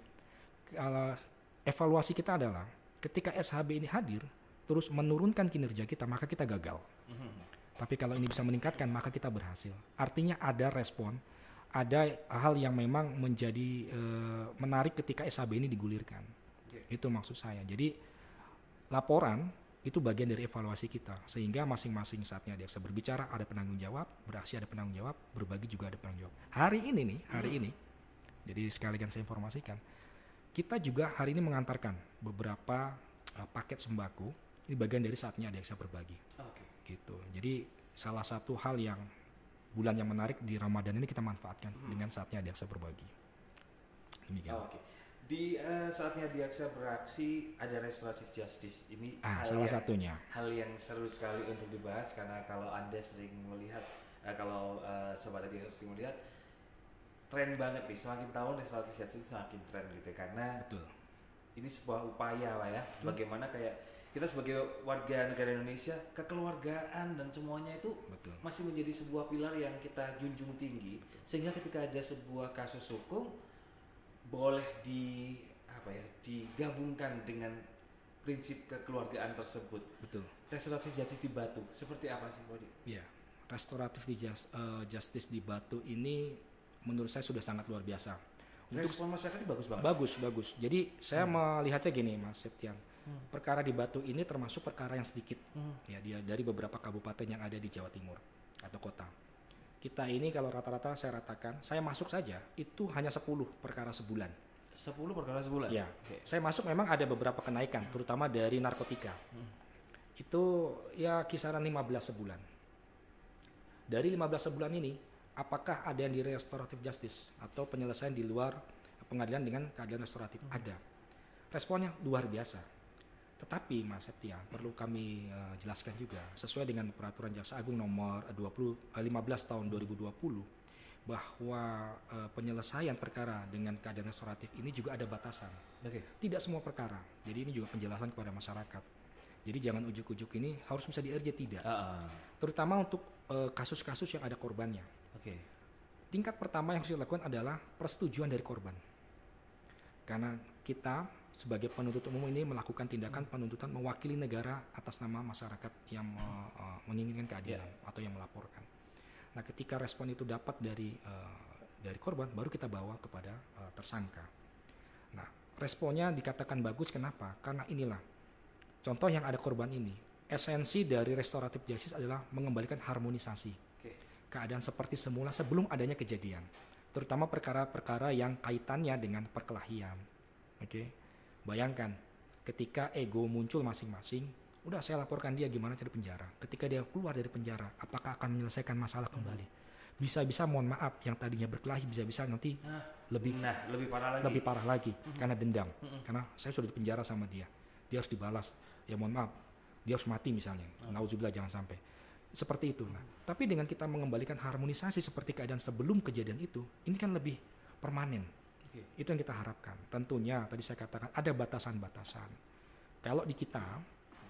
Kalau evaluasi kita adalah ketika SHB ini hadir, terus menurunkan kinerja kita, maka kita gagal. Tapi kalau ini bisa meningkatkan, maka kita berhasil. Artinya ada respon, ada hal yang memang menjadi menarik ketika SHB ini digulirkan. Itu maksud saya. Jadi laporan itu bagian dari evaluasi kita, sehingga masing-masing saatnya Adiaksa berbicara ada penanggung jawab, beraksi ada penanggung jawab, berbagi juga ada penanggung jawab. Hari ini, jadi sekalian saya informasikan, kita juga hari ini mengantarkan beberapa paket sembako, ini bagian dari saatnya Adiaksa berbagi. Gitu. Jadi salah satu hal yang bulan yang menarik di Ramadan ini kita manfaatkan dengan saatnya Adiaksa berbagi. Demikian. Di saatnya Adiaksa beraksi ada restoratif justice ini salah satunya hal yang seru sekali untuk dibahas, karena kalau Anda sering melihat sobat Adiaksa sering melihat tren banget nih, semakin tahun restoratif justice semakin tren gitu, karena ini sebuah upaya lah ya, bagaimana kayak kita sebagai warga negara Indonesia, kekeluargaan dan semuanya itu masih menjadi sebuah pilar yang kita junjung tinggi, sehingga ketika ada sebuah kasus hukum boleh digabungkan dengan prinsip kekeluargaan tersebut. Restoratif justice di Batu seperti apa sih, Bodi? Ya, restoratif justice di Batu ini menurut saya sudah sangat luar biasa. Respon masyarakat bagus banget. Bagus. Jadi saya melihatnya gini, Mas Septian. Perkara di Batu ini termasuk perkara yang sedikit. Ya, dia dari beberapa kabupaten yang ada di Jawa Timur atau kota. Kita ini kalau rata-rata saya ratakan, saya masuk saja itu hanya 10 perkara sebulan. 10 perkara sebulan? Ya, saya masuk memang ada beberapa kenaikan, terutama dari narkotika. Itu ya kisaran 15 sebulan. Dari 15 sebulan ini, apakah ada yang di restoratif justice atau penyelesaian di luar pengadilan dengan keadilan restoratif? Ada. Responnya luar biasa. Tetapi Mas Septian, perlu kami jelaskan juga sesuai dengan peraturan Jaksa Agung nomor 15 tahun 2020 bahwa penyelesaian perkara dengan keadilan restoratif ini juga ada batasan. Tidak semua perkara. Jadi ini juga penjelasan kepada masyarakat. Jadi jangan ujuk-ujuk ini harus bisa di-RJ, tidak. Terutama untuk kasus-kasus yang ada korbannya. Tingkat pertama yang harus dilakukan adalah persetujuan dari korban. Karena kita sebagai penuntut umum ini melakukan tindakan penuntutan mewakili negara atas nama masyarakat yang menginginkan keadilan atau yang melaporkan. Nah, ketika respon itu dapat dari korban, baru kita bawa kepada tersangka. Nah, responnya dikatakan bagus, kenapa? Karena inilah contoh yang ada korban ini. Esensi dari restoratif justice adalah mengembalikan harmonisasi keadaan seperti semula sebelum adanya kejadian, terutama perkara-perkara yang kaitannya dengan perkelahian. Bayangkan ketika ego muncul masing-masing, udah saya laporkan dia gimana cara penjara. Ketika dia keluar dari penjara, apakah akan menyelesaikan masalah kembali? Bisa-bisa mohon maaf, yang tadinya berkelahi bisa-bisa nanti lebih parah lagi karena dendam. Karena saya sudah dipenjara sama dia harus dibalas. Ya mohon maaf, dia harus mati misalnya. Nauzubillah, jangan sampai. Seperti itu. Nah, tapi dengan kita mengembalikan harmonisasi seperti keadaan sebelum kejadian itu, ini kan lebih permanen. Itu yang kita harapkan. Tentunya tadi saya katakan ada batasan-batasan. Kalau di kita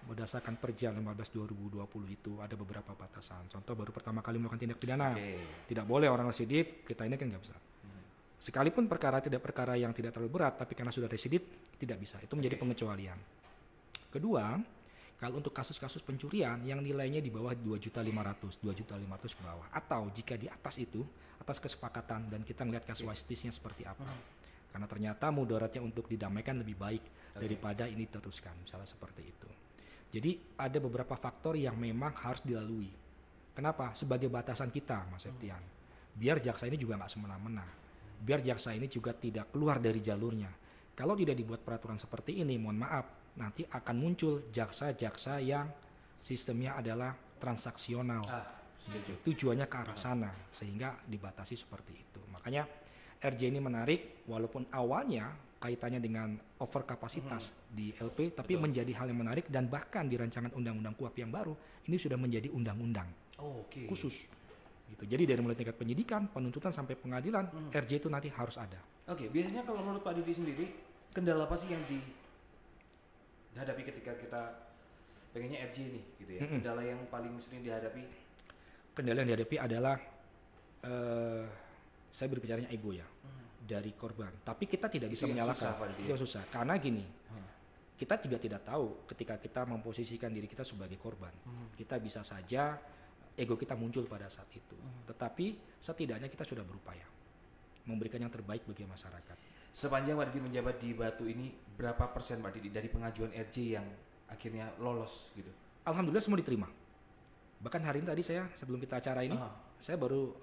berdasarkan Perja 15/2020 itu ada beberapa batasan. Contoh baru pertama kali melakukan tindak pidana, tidak boleh orang residif, kita ini kan nggak bisa. Sekalipun perkara yang tidak terlalu berat, tapi karena sudah residif tidak bisa. Itu menjadi pengecualian. Kedua, kalau untuk kasus-kasus pencurian yang nilainya di bawah 2.500.000 ke bawah, atau jika di atas itu, atas kesepakatan dan kita melihat kasuistisnya seperti apa. Karena ternyata mudaratnya untuk didamaikan lebih baik daripada ini teruskan, misalnya seperti itu. Jadi ada beberapa faktor yang memang harus dilalui. Kenapa? Sebagai batasan kita, Mas Septian. Biar jaksa ini juga nggak semena-mena. Biar jaksa ini juga tidak keluar dari jalurnya. Kalau tidak dibuat peraturan seperti ini, mohon maaf, nanti akan muncul jaksa-jaksa yang sistemnya adalah transaksional. Tujuannya ke arah sana, sehingga dibatasi seperti itu. Makanya RJ ini menarik, walaupun awalnya kaitannya dengan over kapasitas di LP, tapi menjadi hal yang menarik, dan bahkan di rancangan undang-undang KUHP yang baru, ini sudah menjadi undang-undang khusus. Gitu. Jadi dari mulai tingkat penyidikan, penuntutan sampai pengadilan, RJ itu nanti harus ada. Biasanya kalau menurut Pak Didi sendiri, kendala apa sih yang dihadapi ketika kita pengennya RJ nih gitu ya? Kendala yang paling sering dihadapi? Kendala yang dihadapi adalah saya berbicaranya ego ya dari korban. Tapi kita tidak bisa menyalahkan. Itu susah. Karena gini, kita juga tidak tahu ketika kita memposisikan diri kita sebagai korban. Kita bisa saja ego kita muncul pada saat itu. Tetapi setidaknya kita sudah berupaya memberikan yang terbaik bagi masyarakat. Sepanjang Pak Didi menjabat di Batu ini, berapa persen Pak Didi dari pengajuan RJ yang akhirnya lolos gitu? Alhamdulillah semua diterima. Bahkan hari ini tadi sebelum kita acara ini, saya baru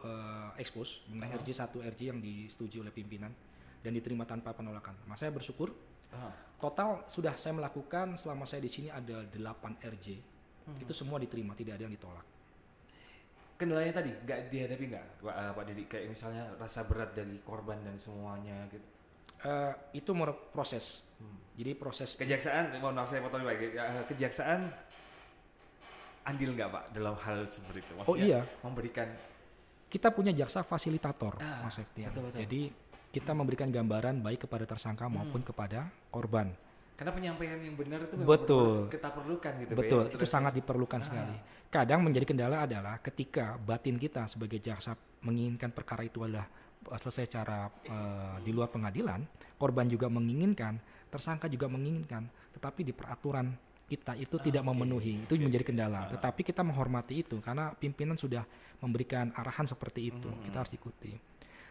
expose mengenai RJ 1 RJ yang disetujui oleh pimpinan dan diterima tanpa penolakan. Mas saya bersyukur. Total sudah saya melakukan selama saya di sini ada 8 RJ. Itu semua diterima, tidak ada yang ditolak. Kendalanya tadi nggak dihadapi nggak Pak Didi, kayak misalnya rasa berat dari korban dan semuanya gitu? Itu proses. Jadi proses kejaksaan, mohon maaf saya potong lagi. Kejaksaan andil nggak Pak dalam hal seperti itu? Maksudnya memberikan. Kita punya jaksa fasilitator, Mas Septian. Jadi kita memberikan gambaran baik kepada tersangka maupun kepada korban. Karena penyampaian yang benar itu memang kita perlukan gitu. Betul, itu sangat diperlukan sekali. Kadang menjadi kendala adalah ketika batin kita sebagai jaksa menginginkan perkara itu adalah selesai secara di luar pengadilan, korban juga menginginkan, tersangka juga menginginkan, tetapi di peraturan kita itu tidak memenuhi, itu menjadi kendala. Tetapi kita menghormati itu karena pimpinan sudah memberikan arahan seperti itu, kita harus ikuti.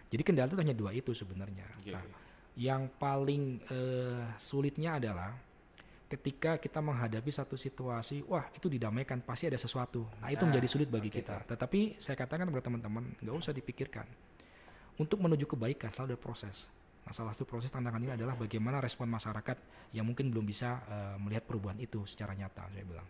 Jadi kendala itu hanya 2 itu sebenarnya. Nah, yang paling sulitnya adalah ketika kita menghadapi satu situasi, wah itu didamaikan, pasti ada sesuatu. Nah itu menjadi sulit bagi kita. Tetapi saya katakan kepada teman-teman, nggak usah dipikirkan. Untuk menuju kebaikan selalu ada proses. Nah salah satu proses tantangan ini adalah bagaimana respon masyarakat yang mungkin belum bisa melihat perubahan itu secara nyata, saya bilang.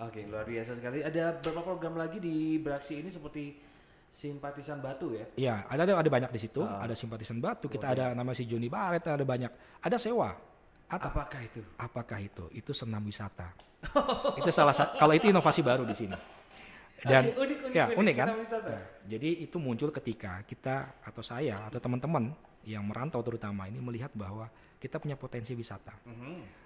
Oke, luar biasa sekali. Ada beberapa program lagi di Beraksi ini seperti Simpatisan Batu ya? Iya, ada banyak di situ. Ada Simpatisan Batu, kita ada nama si Joni Baret, ada banyak. Ada sewa. Apakah itu? Apakah itu? Itu senam wisata. Itu salah satu. Kalau itu inovasi baru di sini. Dan unik kan? Nah, jadi itu muncul ketika kita atau saya atau teman-teman yang merantau terutama ini melihat bahwa kita punya potensi wisata.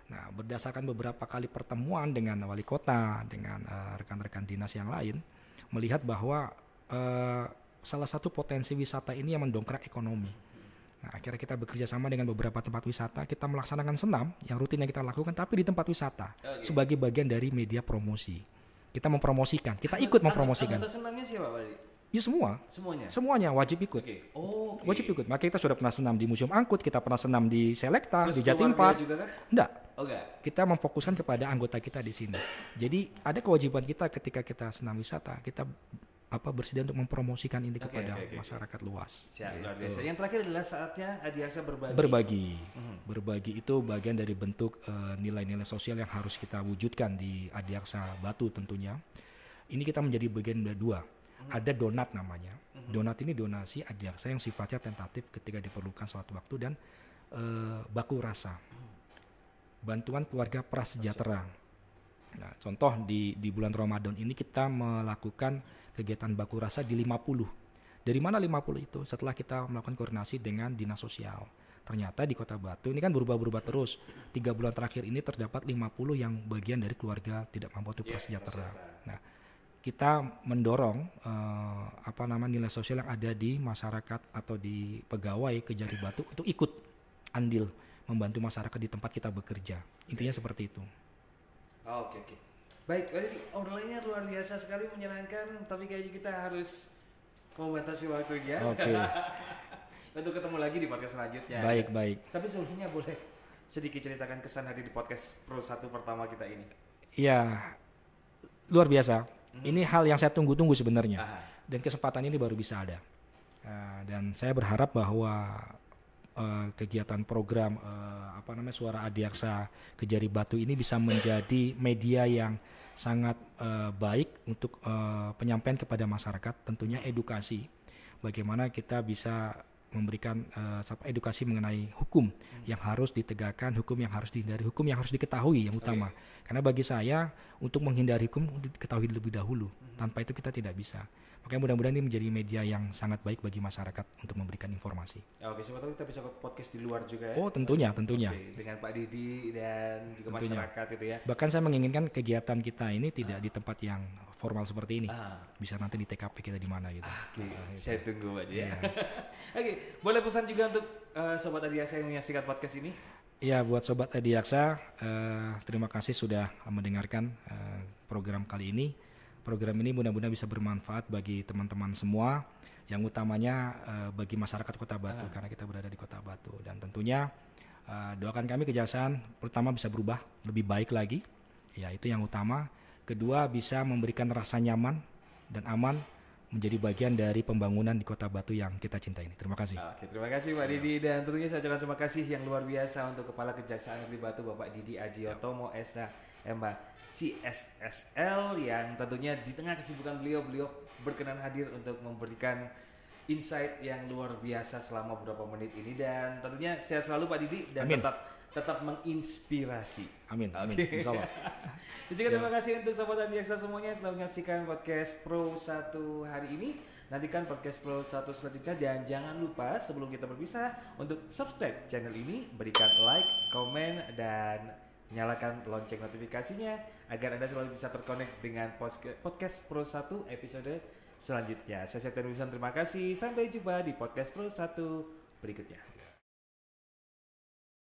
Nah, berdasarkan beberapa kali pertemuan dengan wali kota, dengan rekan-rekan dinas yang lain, melihat bahwa salah satu potensi wisata ini yang mendongkrak ekonomi. Nah, akhirnya kita bekerja sama dengan beberapa tempat wisata, kita melaksanakan senam yang rutin yang kita lakukan, tapi di tempat wisata sebagai bagian dari media promosi. Kita mempromosikan, kita ikut mempromosikan. Anggota senamnya siapa Pak? Ya semua. Semuanya wajib ikut. Wajib ikut. Maka kita sudah pernah senam di Museum Angkut, kita pernah senam di Selekta, di Jatim Park. Enggak. Kita memfokuskan kepada anggota kita di sini. Jadi ada kewajiban kita ketika kita senam wisata, kita bersedia untuk mempromosikan ini kepada masyarakat luas. Luar biasa. Yang terakhir adalah saatnya Adiaksa berbagi itu bagian dari bentuk nilai-nilai sosial yang harus kita wujudkan di Adiaksa Batu tentunya. Ini kita menjadi bagian dari 2. Ada donat namanya. Donat ini donasi Adiaksa yang sifatnya tentatif ketika diperlukan suatu waktu, dan baku rasa. Bantuan keluarga prasejahtera. Nah, contoh di bulan Ramadan ini kita melakukan kegiatan baku rasa di 50. Dari mana 50 itu? Setelah kita melakukan koordinasi dengan dinas sosial. Ternyata di Kota Batu ini kan berubah-ubah terus. 3 bulan terakhir ini terdapat 50 yang bagian dari keluarga tidak mampu atau prasejahtera. Nah, kita mendorong nilai sosial yang ada di masyarakat atau di pegawai Kejari Batu untuk ikut andil membantu masyarakat di tempat kita bekerja. Intinya seperti itu. Oke. Baik, obrolannya luar biasa sekali, menyenangkan, tapi kayaknya kita harus membatasi waktunya. Oke. Untuk ketemu lagi di podcast selanjutnya. Baik. Tapi sebelumnya boleh sedikit ceritakan kesan hadir di podcast Pro 1 pertama kita ini. Iya, luar biasa. Ini hal yang saya tunggu-tunggu sebenarnya. Dan kesempatan ini baru bisa ada. Dan saya berharap bahwa kegiatan program Suara Adiaksa Kejari Batu ini bisa menjadi media yang sangat baik untuk penyampaian kepada masyarakat, tentunya edukasi. Bagaimana kita bisa memberikan edukasi mengenai hukum yang harus ditegakkan, hukum yang harus dihindari, hukum yang harus diketahui yang utama. Karena bagi saya untuk menghindari hukum diketahui lebih dahulu. Tanpa itu kita tidak bisa. Makanya mudah-mudahan ini menjadi media yang sangat baik bagi masyarakat untuk memberikan informasi. Oke, siapa tahu kita bisa podcast di luar juga ya. Oh, tentunya. Oke, dengan Pak Didi dan juga Tentunya. masyarakat itu ya. Bahkan saya menginginkan kegiatan kita ini tidak di tempat yang formal seperti ini. Bisa nanti di TKP kita di mana gitu. Oke, saya tunggu Pak Didi ya. Oke, boleh pesan juga untuk Sobat Adiaksa yang menyaksikan podcast ini? Ya, buat Sobat Adiaksa, terima kasih sudah mendengarkan program kali ini. Program ini mudah-mudahan bisa bermanfaat bagi teman-teman semua, yang utamanya bagi masyarakat Kota Batu, karena kita berada di Kota Batu. Dan tentunya doakan kami Kejaksaan pertama bisa berubah lebih baik lagi, ya itu yang utama. Kedua, bisa memberikan rasa nyaman dan aman menjadi bagian dari pembangunan di Kota Batu yang kita cintai ini. Terima kasih. Oke, terima kasih Pak Didi, dan tentunya saya ucapkan terima kasih yang luar biasa untuk Kepala Kejaksaan Negeri Batu Bapak Didi Adiotomo SH.M. CSSL, yang tentunya di tengah kesibukan beliau berkenan hadir untuk memberikan insight yang luar biasa selama beberapa menit ini, dan tentunya sehat selalu Pak Didi dan Amin. tetap menginspirasi. Amin. Insya Allah. Juga terima kasih untuk Sobat Adiaksa semuanya yang telah menyaksikan podcast Pro 1 hari ini. Nantikan podcast Pro 1 selanjutnya, dan jangan lupa sebelum kita berpisah untuk subscribe channel ini, berikan like, komen, dan nyalakan lonceng notifikasinya agar Anda selalu bisa terkonek dengan podcast Pro 1 episode selanjutnya. Saya Septian Wilson, terima kasih. Sampai jumpa di podcast Pro 1 berikutnya.